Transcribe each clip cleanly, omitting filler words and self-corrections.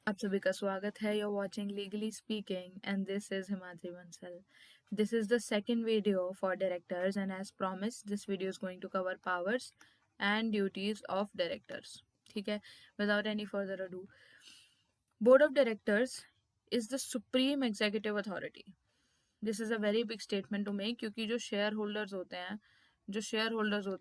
आप सभी का स्वागत है. You're watching Legally Speaking and this is Himadri Bansal. This is the second video for directors and as promised this video is going to cover powers and duties of directors. ठीक है. Without any further ado, Board of Directors is the supreme executive authority. This is a very big statement to make क्योंकि जो shareholders होते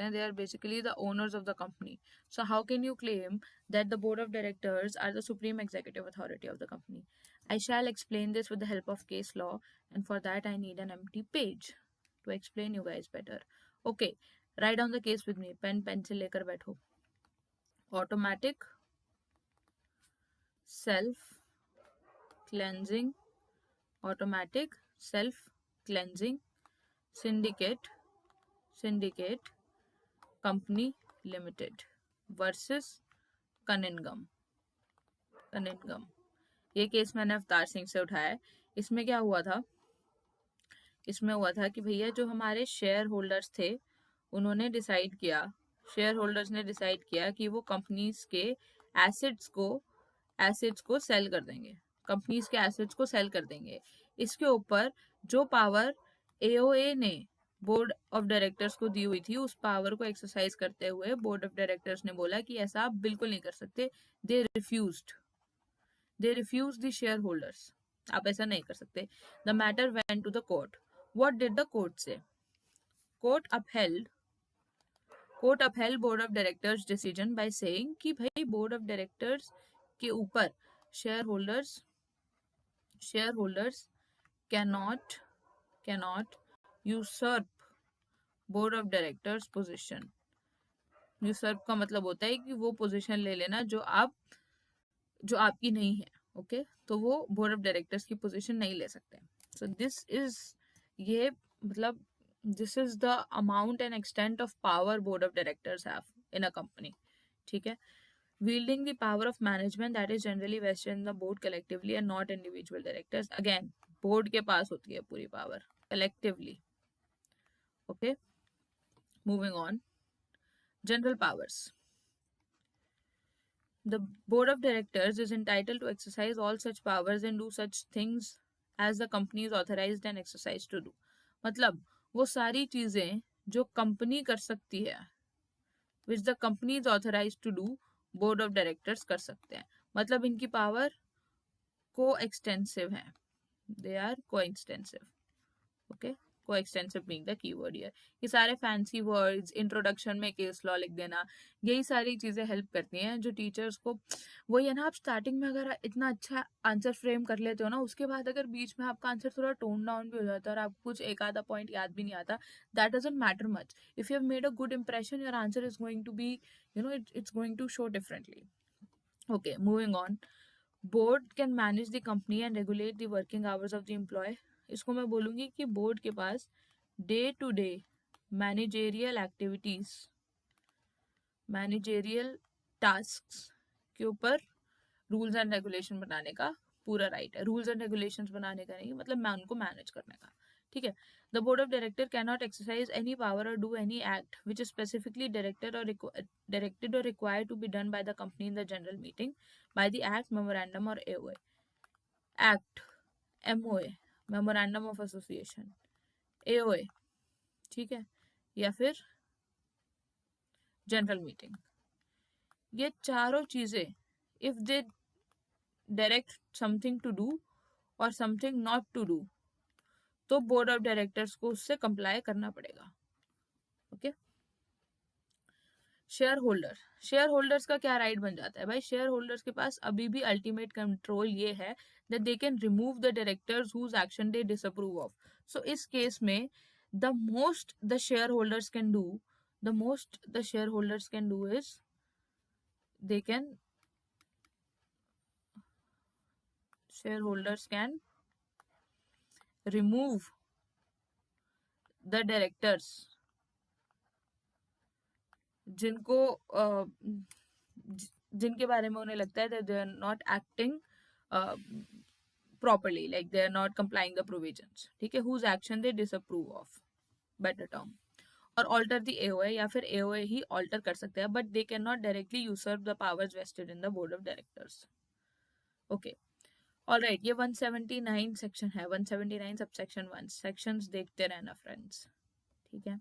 हैं they are basically the owners of the company. So how can you claim that the board of directors are the supreme executive authority of the company? I shall explain this with the help of case law, and for that I need an empty page to explain you guys better. Okay, write down the case with me. Pen pencil लेकर बैठो. Automatic self cleansing, automatic self cleansing syndicate company limited versus Cunningham. ये case मैंने अवतार सिंह से उठाया है. इसमें क्या हुआ था? इसमें हुआ था कि भैया जो हमारे शेयर होल्डर्स थे उन्होंने डिसाइड किया, शेयर होल्डर्स ने डिसाइड किया कि वो कंपनीज के एसेट्स को सेल कर देंगे. कंपनीज के एसेट्स को सेल कर देंगे. इसके ऊपर जो पावर एओए ने बोर्ड ऑफ डायरेक्टर्स को दी हुई थी उस पावर को एक्सरसाइज करते हुए बोर्ड ऑफ डायरेक्टर्स ने बोला कि ऐसा आप बिल्कुल नहीं कर सकते. They refuse the share holders. आप ऐसा नहीं कर सकते. The matter went to the court. What did the court say? Court upheld board of directors decision by saying कि भाई बोर्ड ऑफ डायरेक्टर्स के ऊपर share holders cannot usurp board of directors position. Usurp का मतलब होता है कि वो पोजीशन ले लेना जो आपकी नहीं है. ओके, तो वो बोर्ड ऑफ डायरेक्टर्स की पोजीशन नहीं ले सकते. So this is the amount and extent of power board of directors have in a company. ठीक है. wielding the power of management that is generally vested in the board collectively and not individual directors. Again, board के पास होती है पूरी power collectively. Okay, moving on. General powers. The board of directors is entitled to exercise all such powers and do such things as the company is authorized and exercised to do. मतलब वो सारी चीजें जो company कर सकती है, which the company is authorized to do, board of directors कर सकते हैं. मतलब इनकी पावर को एक्सटेंसिव है. दे आर को एक्सटेंसिव. ओके, को extensive being the keyword here. ये सारे फैंसी वर्ड्स इंट्रोडक्शन में केस लॉ लिख देना, यही सारी चीजें हेल्प करती हैं जो टीचर्स को. वही है ना, आप स्टार्टिंग में अगर इतना अच्छा आंसर फ्रेम कर लेते हो ना, उसके बाद अगर बीच में आपका आंसर थोड़ा टोन डाउन भी हो जाता है और आपको कुछ एक आधा पॉइंट याद भी नहीं आता, that doesn't matter much. If you have made a good impression, your answer is going to be, it's going to show differently. Okay, moving on. Board can manage the company and regulate the working hours of the employee. इसको मैं बोलूंगी कि board के पास day to day managerial activities, managerial task के ऊपर rules and regulation बनाने का पूरा राइट है. रूल्स एंड रेगुलेशंस बनाने का नहीं, मतलब मैं उनको मैनेज करने का. ठीक है. The board of director cannot exercise any power or do any act which is specifically directed or required to be done by the company in the general meeting by the act, memorandum or AOA. Act, MOA, memorandum of association, AOA, ठीक है, या फिर general meeting. ये चारों चीजें if they direct something to do or something not to do, तो board of directors को उससे कंप्लाई करना पड़ेगा. ओके. शेयर होल्डर्स का क्या राइट बन जाता है भाई? शेयर होल्डर्स के पास अभी भी अल्टीमेट कंट्रोल ये है that they can remove the directors whose action they disapprove of. So इस केस में the most the share holders can do is they can shareholders can remove the directors जिनके बारे में उन्हें लगता है they are not acting properly, like they are not complying the provisions. ठीक है, whose action they disapprove of, better term. और alter the AOA, या फिर AOA ही alter कर सकते हैं, but they cannot directly usurp the powers vested in the board of directors. Okay, alright, ये 179 section है, 179 सबसेक्शन 1, सेक्शंस देखते रहना फ्रेंड्स, ठीक है।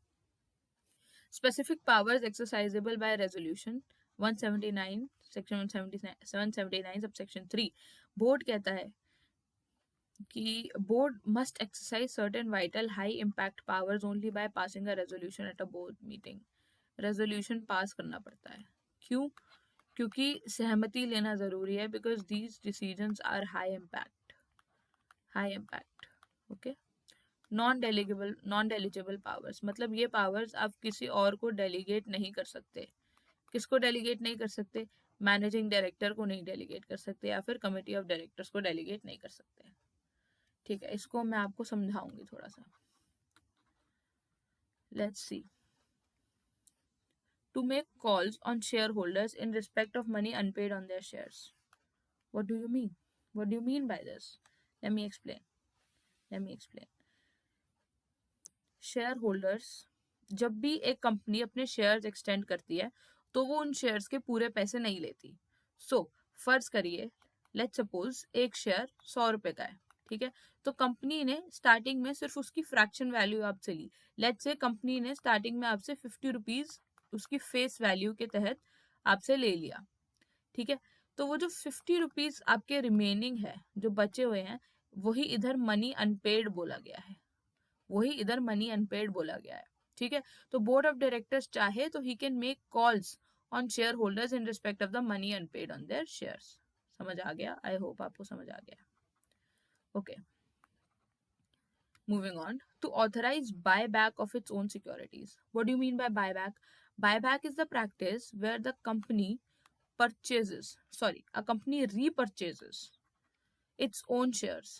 Specific powers exercisable by resolution 179 section 179 subsection 3, board कहता है कि board must exercise certain vital high impact powers only by passing a resolution at a board meeting. Resolution pass करना पड़ता है, क्यों? क्योंकि सहमति लेना जरूरी है, because these decisions are high impact, high impact. Okay, non delegable powers, मतलब ये पावर्स आप किसी और को डेलीगेट नहीं कर सकते। किसको डेलीगेट नहीं कर सकते? मैनेजिंग डायरेक्टर को नहीं डेलीगेट कर सकते, या फिर कमिटी ऑफ डायरेक्टर्स को डेलीगेट नहीं कर सकते। ठीक है, इसको मैं आपको समझाऊंगी थोड़ा सा। Let's see. To make calls on shareholders in respect of money unpaid on their shares. What do you mean? What do you mean by this? Let me explain, let me explain. Shareholders, जब भी एक company अपने shares extend करती है तो वो उन shares के पूरे पैसे नहीं लेती। फर्ज करिए, लेट्स सपोज एक शेयर 100 रुपए का है, ठीक है। तो कंपनी ने स्टार्टिंग में सिर्फ उसकी फ्रैक्शन वैल्यू आपसे ली। लेट्स से कंपनी ने स्टार्टिंग में आपसे 50 रुपीज उसकी फेस वैल्यू के तहत आपसे ले लिया, ठीक है। तो वो जो 50 रुपीज आपके रिमेनिंग है, जो बचे हुए हैं, वही इधर मनी अनपेड बोला गया है, वही इधर मनी अनपेड बोला गया है, ठीक है। तो बोर्ड ऑफ डायरेक्टर्स चाहे तो he can make calls on shareholders in respect of the money unpaid on their shares. समझ आ गया? आई होप आपको समझ आ गया। Okay, moving on. To authorize buyback of its own securities. What do you mean by buyback? Buyback is the practice where the company a company repurchases its own shares.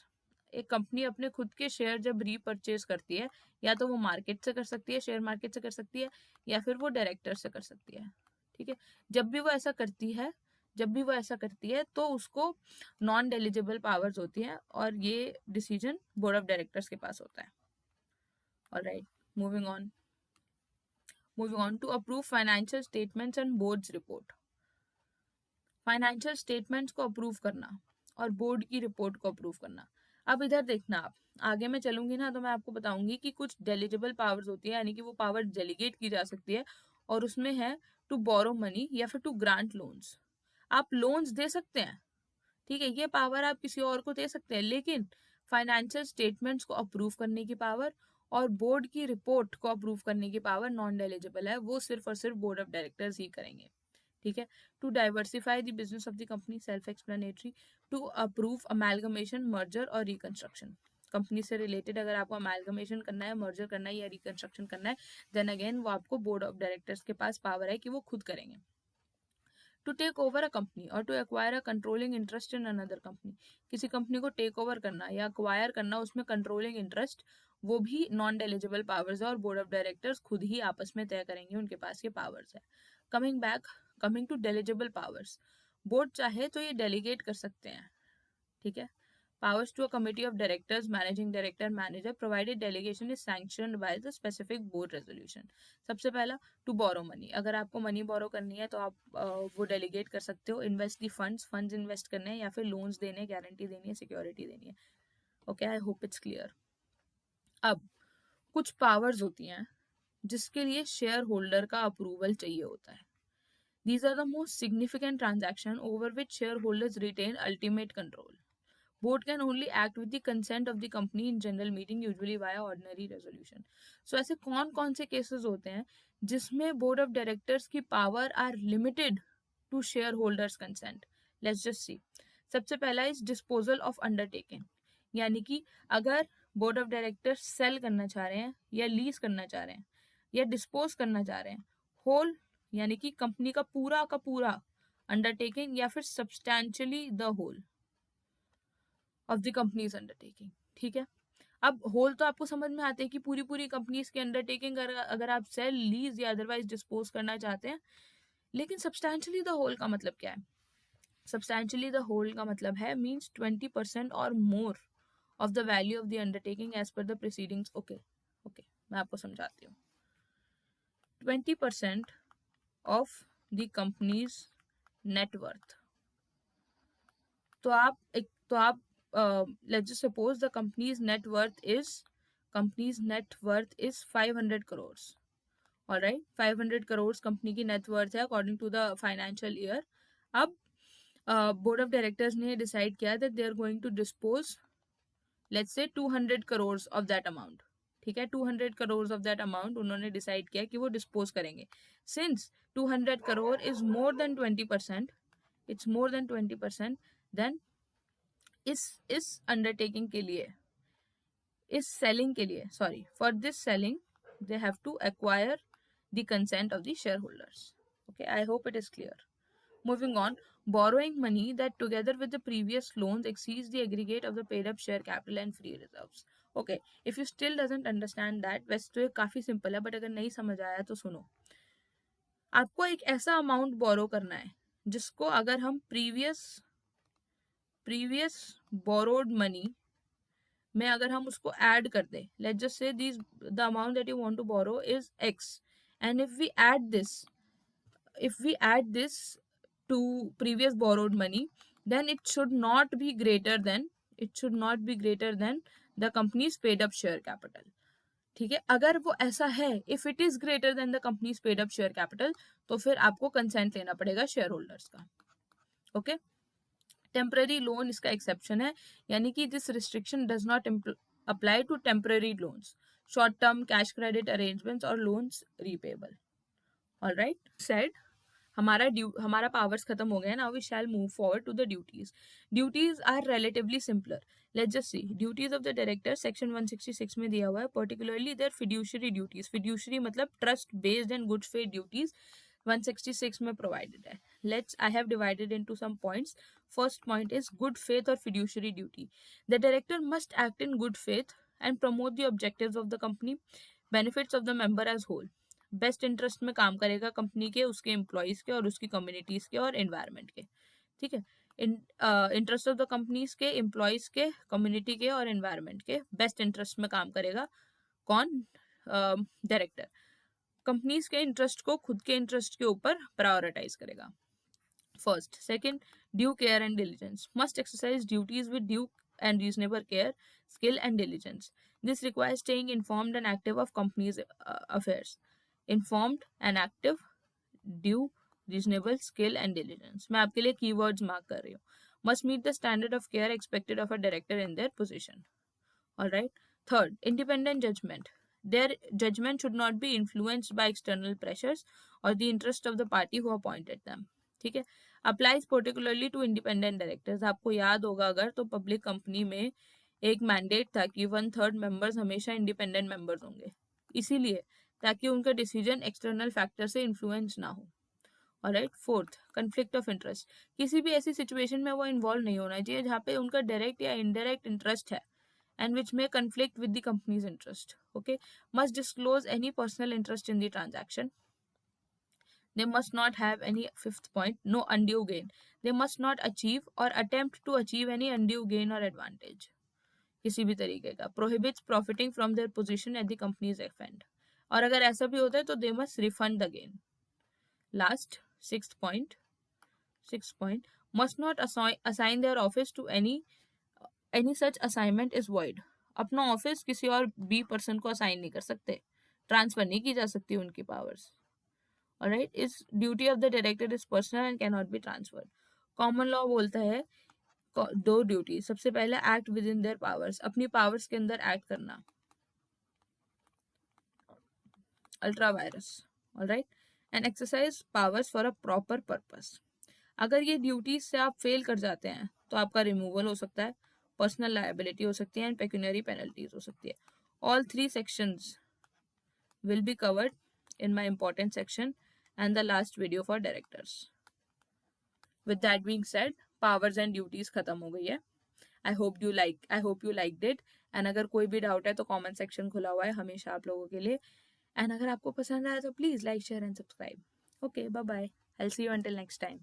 एक company अपने खुद के share जब repurchase करती है, या तो वो मार्केट से कर सकती है, शेयर मार्केट से कर सकती है, या फिर वो डायरेक्टर से कर सकती है, ठीक है। जब भी वो ऐसा करती है, जब भी वो ऐसा करती है तो उसको नॉन डेलिजिबल पावर्स होती हैं, और ये डिसीजन बोर्ड ऑफ डायरेक्टर्स के पास होता है। Alright, moving on, moving on to approve financial statements and board's report. Financial statements को अप्रूव करना और बोर्ड की रिपोर्ट को अप्रूव करना। अब इधर देखना, आप आगे मैं चलूंगी ना तो मैं आपको बताऊंगी कि कुछ डेलीजिबल पावर्स होती है, यानी कि वो पावर डेलीगेट की जा सकती है, और उसमें है टू बोरो मनी या फिर टू ग्रांट लोन्स। आप लोन्स दे सकते हैं, ठीक है, ये पावर आप किसी और को दे सकते हैं, लेकिन फाइनेंशियल स्टेटमेंट्स को अप्रूव करने की पावर और बोर्ड की रिपोर्ट को अप्रूव करने की पावर नॉन डेलिजिबल है, वो सिर्फ और सिर्फ बोर्ड ऑफ डायरेक्टर्स ही करेंगे, ठीक है। To diversify the business of the company, self explanatory. To approve amalgamation, merger और रिकंस्ट्रक्शन। कंपनी से रिलेटेड अगर आपको अमेलगमेशन करना है, मर्जर करना है या रिकंस्ट्रक्शन करना है, देन अगेन वो आपको बोर्ड ऑफ डायरेक्टर्स के पास पावर है कि वो खुद करेंगे। To take over a company और to acquire a controlling interest in another company. किसी कंपनी को टेक ओवर करना या अक्वायर करना, उसमें कंट्रोलिंग इंटरेस्ट, वो भी नॉन डेलिजिबल पावर्स है, और बोर्ड ऑफ डायरेक्टर्स खुद ही आपस में तय करेंगे, उनके पास ये पावर्स है। कमिंग टू डेलिजिबल पावर्स, बोर्ड चाहे तो ये डेलीगेट कर सकते हैं, ठीक है। Powers to a committee of directors, managing director, manager, provided delegation is sanctioned by the specific board resolution. सबसे पहला, to borrow money. अगर आपको मनी बोरो करनी है तो आप वो डेलीगेट कर सकते हो। इन्वेस्ट दी फंड्स इन्वेस्ट करने हैं, या फिर लोन्स देने, गारंटी देनी है, सिक्योरिटी देनी है। Okay, I hope it's clear. अब कुछ पावर्स होती हैं जिसके लिए शेयर होल्डर का अप्रूवल चाहिए होता है। These are the most significant transaction over which shareholders retain ultimate control. Board can only act with the consent of the company in general meeting, usually via ordinary resolution. So ऐसे कौन कौन से cases होते हैं जिसमें board of directors की power are limited to shareholders consent? Let's just see. सबसे पहला इज डिस्पोजल ऑफ अंडरटेकिंग, यानी कि अगर बोर्ड ऑफ डायरेक्टर्स सेल करना चाह रहे हैं, या लीज करना चाह रहे हैं, या डिस्पोज करना चाह रहे हैं, होल यानी कि कंपनी का पूरा अंडरटेकिंग, या फिर substantially the whole of the company's undertaking, ठीक है। अब होल तो आपको समझ में आते हैं कि पूरी पूरी कंपनीज की अंडरटेकिंग अगर आप सेल, लीज या अदरवाइज डिस्पोज करना चाहते हैं, लेकिन सब्सटैंशियली द होल का मतलब क्या है? सब्सटैंशियली द होल का मतलब है मीन्स 20% और more of the value of the undertaking as per the proceedings. Okay, मैं आपको समझाती हूँ। 20% ऑफ द कंपनीज नेटवर्थ, आप let's just suppose the company's net worth is 500 crores. All right, 500 crores कंपनी की नेट वर्थ है according to the financial year. अब board of directors ने डिसाइड किया that they are going to dispose let's say 200 crores of that amount. ठीक है, 200 crores of that amount उन्होंने decide किया कि वो डिस्पोज करेंगे. Since 200 crore is more than 20%, it's more than 20%, then इस अंडरटेकिंग के लिए, इस सेलिंग के लिए, sorry, for this selling they have to acquire the consent of the shareholders. Okay, I hope it is clear. Moving on, borrowing money that together with the previous loans exceeds the aggregate of the paid up share capital and free reserves. Okay, if you still doesn't understand that, वैसे तो ये काफी simple है, but अगर नहीं समझ आया तो सुनो. आपको एक ऐसा अमाउंट बोरो करना है जिसको अगर हम प्रीवियस बोरोड मनी में अगर हम उसको ऐड कर दे, let's just say this the amount that you want to borrow is x, and if we add this to previous borrowed money, then it should not be greater than the company's paid up share capital. ठीक है, अगर वो ऐसा है, if it is greater than the company's paid up share capital, तो फिर आपको consent लेना पड़ेगा शेयर होल्डर्स का. ओके, टेम्पररी लोन इसका एक्सेप्शन है, यानी कि this restriction does not apply to temporary loans, short term cash credit arrangements और लोन्स रीपेबल. ऑलराइट, सेड हमारा पावर्स खत्म हो गया. Now we shall move forward to the duties. Duties are relatively simpler. Let's just C duties of the director. Section 166 में दिया हुआ है, particularly their fiduciary duties. Fiduciary मतलब trust based and good faith duties 166 में provided है. I have divided into some points. First point is good faith or fiduciary duty. The director must act in good faith and promote the objectives of the company, benefits of the member as whole. Best interest में काम करेगा company के, उसके employees के और उसकी communities के और एनवायरनमेंट के. ठीक है, इंटरेस्ट ऑफ द कंपनीज के, एम्प्लॉयज के, कम्युनिटी के और एनवायरनमेंट के बेस्ट इंटरेस्ट में काम करेगा. कौन? डायरेक्टर. कंपनीज के इंटरेस्ट को खुद के इंटरेस्ट के ऊपर प्रायोरिटाइज करेगा. First. Second, due care and diligence. Must exercise duties with due and reasonable care, skill and diligence. This requires staying informed and active of company's affairs. Informed and active, due, reasonable, skill and diligence. मैं आपके लिए keywords mark कर रही हूँ. Must meet the standard of care expected of a director in their position. Alright. Third, independent judgment. Their judgment should not be influenced by external pressures or the interest of the party who appointed them. ठीक है, applies particularly to independent directors. आपको याद होगा अगर, तो public company में एक mandate था कि 1/3 मेंबर्स हमेशा इंडिपेंडेंट मेंबर्स होंगे, इसीलिए ताकि उनका डिसीजन एक्सटर्नल फैक्टर से इन्फ्लुएंस ना हो. Alright. Fourth, conflict of interest. किसी भी ऐसी सिचुएशन में वो इन्वॉल्व नहीं होना चाहिए जहाँ पे उनका डायरेक्ट या इनडायरेक्ट इंटरेस्ट है and which may conflict with the company's interest. Okay, must disclose any personal interest in the transaction. They must not have any, fifth point, no undue gain. They must not achieve or attempt to achieve any undue gain or advantage. किसी भी तरीके का. Prohibits profiting from their position at the company's expense. और अगर ऐसा भी होता है तो they must refund the gain. Last, sixth point, must not assign their office to any such assignment is void. अपना ऑफिस किसी और बी पर्सन को असाइन नहीं कर सकते, ट्रांसफर नहीं की जा सकती उनकी पावर्स. ऑलराइट. इस duty of the director is personal and can not be transferred. Common law बोलता है दो ड्यूटी. सबसे पहले act with in their powers, अपनी पावर्स के अंदर एक्ट करना. Ultra vires. Alright. And exercise powers for a proper purpose. अगर ये ड्यूटीज से आप फेल कर जाते हैं तो आपका रिमूवल हो सकता है, पर्सनल लायबिलिटी हो सकती है एंड पेक्यूनरी पेनल्टीज हो सकती है. All 3 sections will be covered in my important section and the last video for directors. With that being said, powers and duties खत्म हो गई है. I hope you liked it. And अगर कोई भी डाउट है तो comment section खुला हुआ है हमेशा आप लोगों के लिए. And अगर आपको पसंद आया तो please like, share and subscribe. Okay, bye bye. I'll see you until next time.